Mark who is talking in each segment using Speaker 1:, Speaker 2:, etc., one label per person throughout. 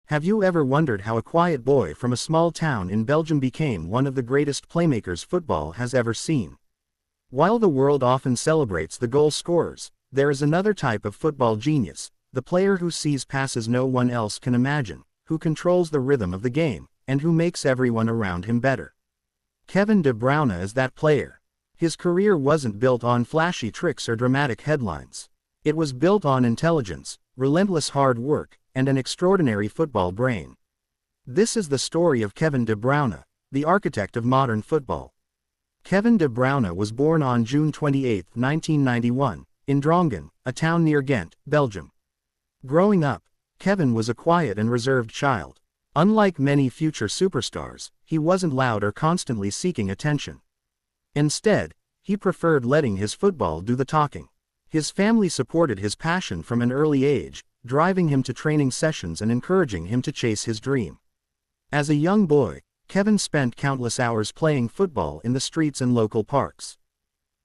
Speaker 1: Have you ever wondered how a quiet boy from a small town in Belgium became one of the greatest playmakers football has ever seen? While the world often celebrates the goal scorers, there is another type of football genius, the player who sees passes no one else can imagine, who controls the rhythm of the game, and who makes everyone around him better. Kevin De Bruyne is that player. His career wasn't built on flashy tricks or dramatic headlines. It was built on intelligence, relentless hard work, and an extraordinary football brain. This is the story of Kevin De Bruyne, the architect of modern football. Kevin De Bruyne was born on June 28, 1991, in Drongen, a town near Ghent, Belgium. Growing up, Kevin was a quiet and reserved child. Unlike many future superstars, he wasn't loud or constantly seeking attention. Instead, he preferred letting his football do the talking. His family supported his passion from an early age, driving him to training sessions and encouraging him to chase his dream. As a young boy, Kevin spent countless hours playing football in the streets and local parks.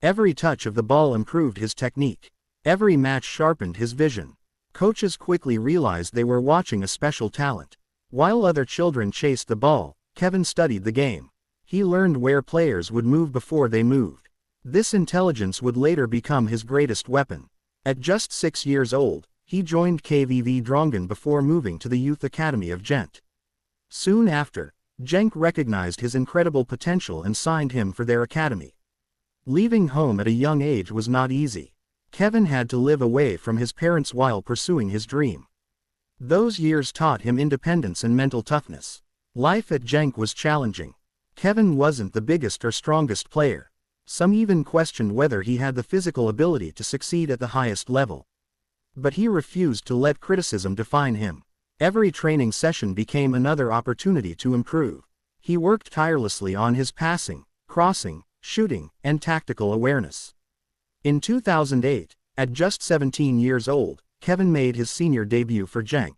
Speaker 1: Every touch of the ball improved his technique. Every match sharpened his vision. Coaches quickly realized they were watching a special talent. While other children chased the ball, Kevin studied the game. He learned where players would move before they moved. This intelligence would later become his greatest weapon. At just 6 years old, he joined KVV Drongen before moving to the youth academy of Genk. Soon after, Genk recognized his incredible potential and signed him for their academy. Leaving home at a young age was not easy. Kevin had to live away from his parents while pursuing his dream. Those years taught him independence and mental toughness. Life at Genk was challenging. Kevin wasn't the biggest or strongest player. Some even questioned whether he had the physical ability to succeed at the highest level. But he refused to let criticism define him. Every training session became another opportunity to improve. He worked tirelessly on his passing, crossing, shooting, and tactical awareness. In 2008, at just 17 years old, Kevin made his senior debut for Genk.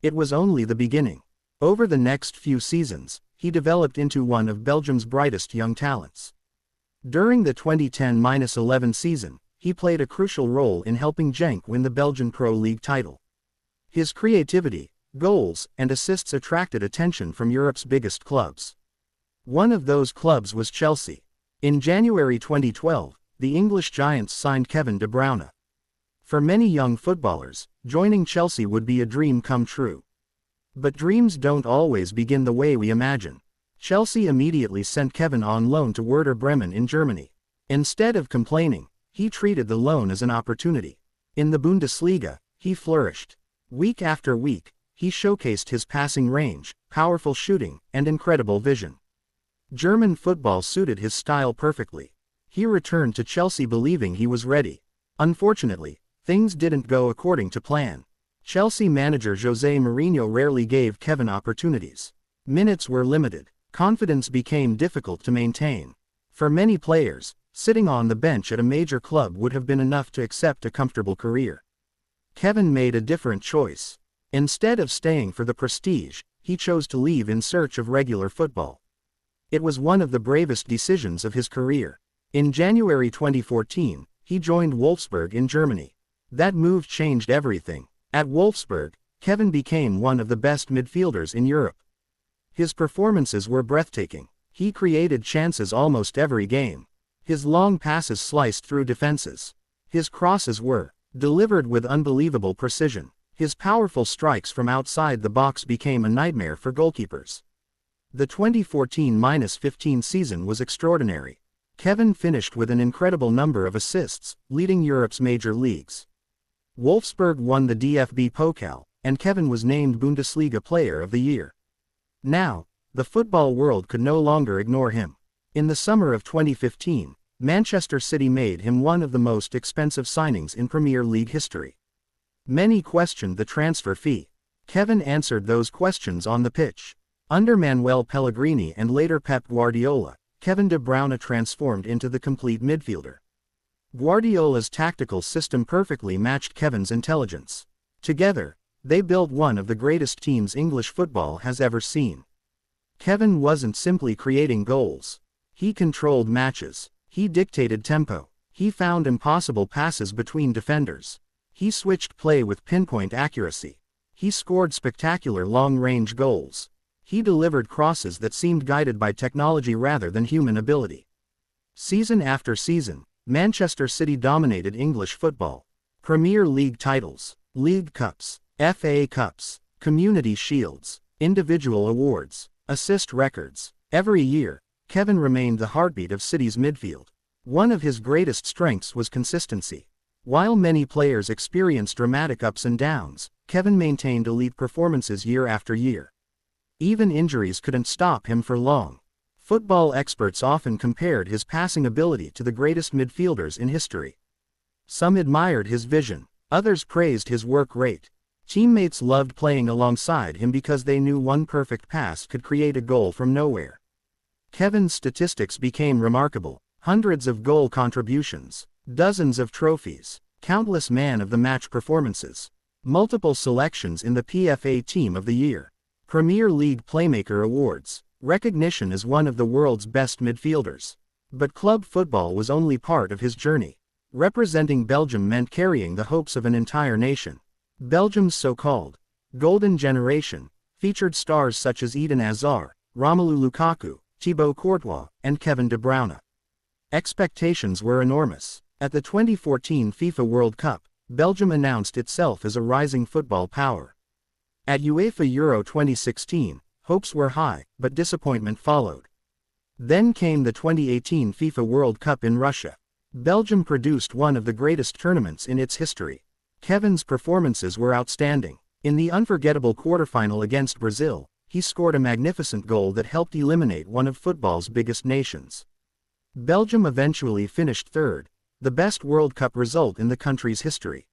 Speaker 1: It was only the beginning. Over the next few seasons, he developed into one of Belgium's brightest young talents. During the 2010-11 season, he played a crucial role in helping Genk win the Belgian Pro League title. His creativity, goals, and assists attracted attention from Europe's biggest clubs. One of those clubs was Chelsea. In January 2012, the English Giants signed Kevin De Bruyne. For many young footballers, joining Chelsea would be a dream come true. But dreams don't always begin the way we imagine. Chelsea immediately sent Kevin on loan to Werder Bremen in Germany. Instead of complaining, he treated the loan as an opportunity. In the Bundesliga, he flourished. Week after week, he showcased his passing range, powerful shooting, and incredible vision. German football suited his style perfectly. He returned to Chelsea believing he was ready. Unfortunately, things didn't go according to plan. Chelsea manager José Mourinho rarely gave Kevin opportunities. Minutes were limited. Confidence became difficult to maintain. For many players, sitting on the bench at a major club would have been enough to accept a comfortable career. Kevin made a different choice. Instead of staying for the prestige, he chose to leave in search of regular football. It was one of the bravest decisions of his career. In January 2014, he joined Wolfsburg in Germany. That move changed everything. At Wolfsburg, Kevin became one of the best midfielders in Europe. His performances were breathtaking. He created chances almost every game. His long passes sliced through defenses. His crosses were delivered with unbelievable precision. His powerful strikes from outside the box became a nightmare for goalkeepers. The 2014-15 season was extraordinary. Kevin finished with an incredible number of assists, leading Europe's major leagues. Wolfsburg won the DFB Pokal, and Kevin was named Bundesliga Player of the Year. Now, the football world could no longer ignore him. In the summer of 2015, Manchester City made him one of the most expensive signings in Premier League history. Many questioned the transfer fee. Kevin answered those questions on the pitch. Under Manuel Pellegrini and later Pep Guardiola, Kevin De Bruyne transformed into the complete midfielder. Guardiola's tactical system perfectly matched Kevin's intelligence. Together, they built one of the greatest teams English football has ever seen. Kevin wasn't simply creating goals. He controlled matches. He dictated tempo. He found impossible passes between defenders. He switched play with pinpoint accuracy. He scored spectacular long-range goals. He delivered crosses that seemed guided by technology rather than human ability. Season after season, Manchester City dominated English football. Premier League titles, League Cups, FA Cups, Community Shields, individual awards, assist records. Every year, Kevin remained the heartbeat of City's midfield. One of his greatest strengths was consistency. While many players experienced dramatic ups and downs, Kevin maintained elite performances year after year. Even injuries couldn't stop him for long. Football experts often compared his passing ability to the greatest midfielders in history. Some admired his vision, others praised his work rate. Teammates loved playing alongside him because they knew one perfect pass could create a goal from nowhere. Kevin's statistics became remarkable: hundreds of goal contributions, dozens of trophies, countless man-of-the-match performances, multiple selections in the PFA Team of the Year, Premier League Playmaker Awards, recognition as one of the world's best midfielders. But club football was only part of his journey. Representing Belgium meant carrying the hopes of an entire nation. Belgium's so-called Golden Generation featured stars such as Eden Hazard, Romelu Lukaku, Thibaut Courtois, and Kevin De Bruyne. Expectations were enormous. At the 2014 FIFA World Cup, Belgium announced itself as a rising football power. At UEFA Euro 2016, hopes were high, but disappointment followed. Then came the 2018 FIFA World Cup in Russia. Belgium produced one of the greatest tournaments in its history. Kevin's performances were outstanding. In the unforgettable quarterfinal against Brazil, he scored a magnificent goal that helped eliminate one of football's biggest nations. Belgium eventually finished third, the best World Cup result in the country's history.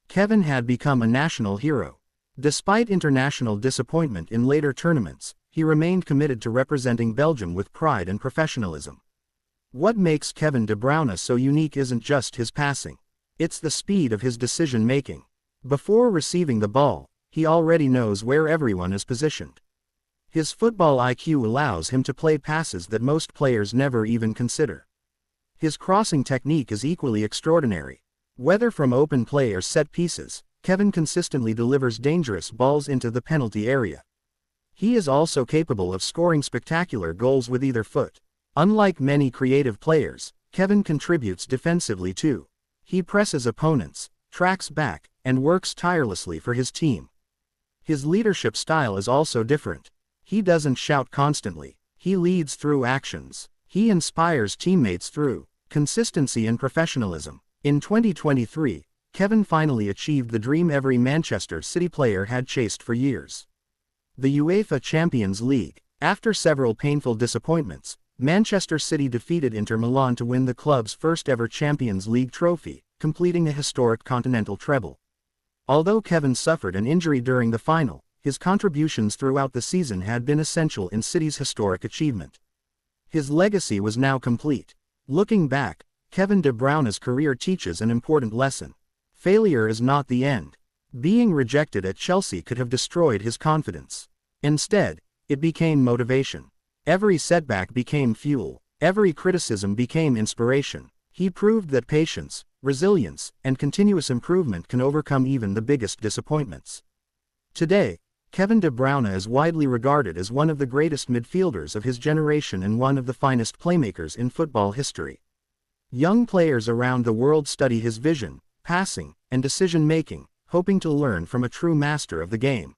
Speaker 1: Kevin had become a national hero. Despite international disappointment in later tournaments, he remained committed to representing Belgium with pride and professionalism. What makes Kevin De Bruyne so unique isn't just his passing. It's the speed of his decision-making. Before receiving the ball, he already knows where everyone is positioned. His football IQ allows him to play passes that most players never even consider. His crossing technique is equally extraordinary. Whether from open play or set pieces, Kevin consistently delivers dangerous balls into the penalty area. He is also capable of scoring spectacular goals with either foot. Unlike many creative players, Kevin contributes defensively too. He presses opponents, tracks back, and works tirelessly for his team. His leadership style is also different. He doesn't shout constantly, he leads through actions. He inspires teammates through consistency and professionalism. In 2023, Kevin finally achieved the dream every Manchester City player had chased for years. The UEFA Champions League. After several painful disappointments, Manchester City defeated Inter Milan to win the club's first-ever Champions League trophy, completing a historic continental treble. Although Kevin suffered an injury during the final, his contributions throughout the season had been essential in City's historic achievement. His legacy was now complete. Looking back, Kevin De Bruyne's career teaches an important lesson. Failure is not the end. Being rejected at Chelsea could have destroyed his confidence. Instead, it became motivation. Every setback became fuel. Every criticism became inspiration. He proved that patience, resilience, and continuous improvement can overcome even the biggest disappointments. Today, Kevin De Bruyne is widely regarded as one of the greatest midfielders of his generation and one of the finest playmakers in football history. Young players around the world study his vision, passing, and decision-making, hoping to learn from a true master of the game.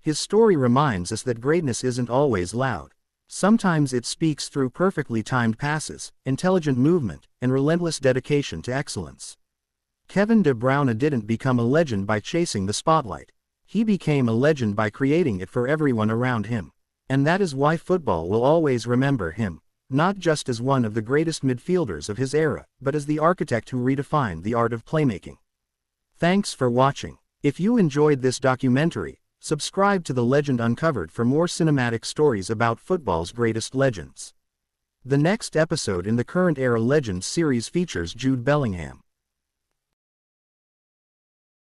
Speaker 1: His story reminds us that greatness isn't always loud. Sometimes it speaks through perfectly timed passes, intelligent movement, and relentless dedication to excellence. Kevin De Bruyne didn't become a legend by chasing the spotlight. He became a legend by creating it for everyone around him. And that is why football will always remember him, not just as one of the greatest midfielders of his era, but as the architect who redefined the art of playmaking. Thanks for watching. If you enjoyed this documentary, subscribe to The Legend Uncovered for more cinematic stories about football's greatest legends. The next episode in the Current Era Legends series features Jude Bellingham.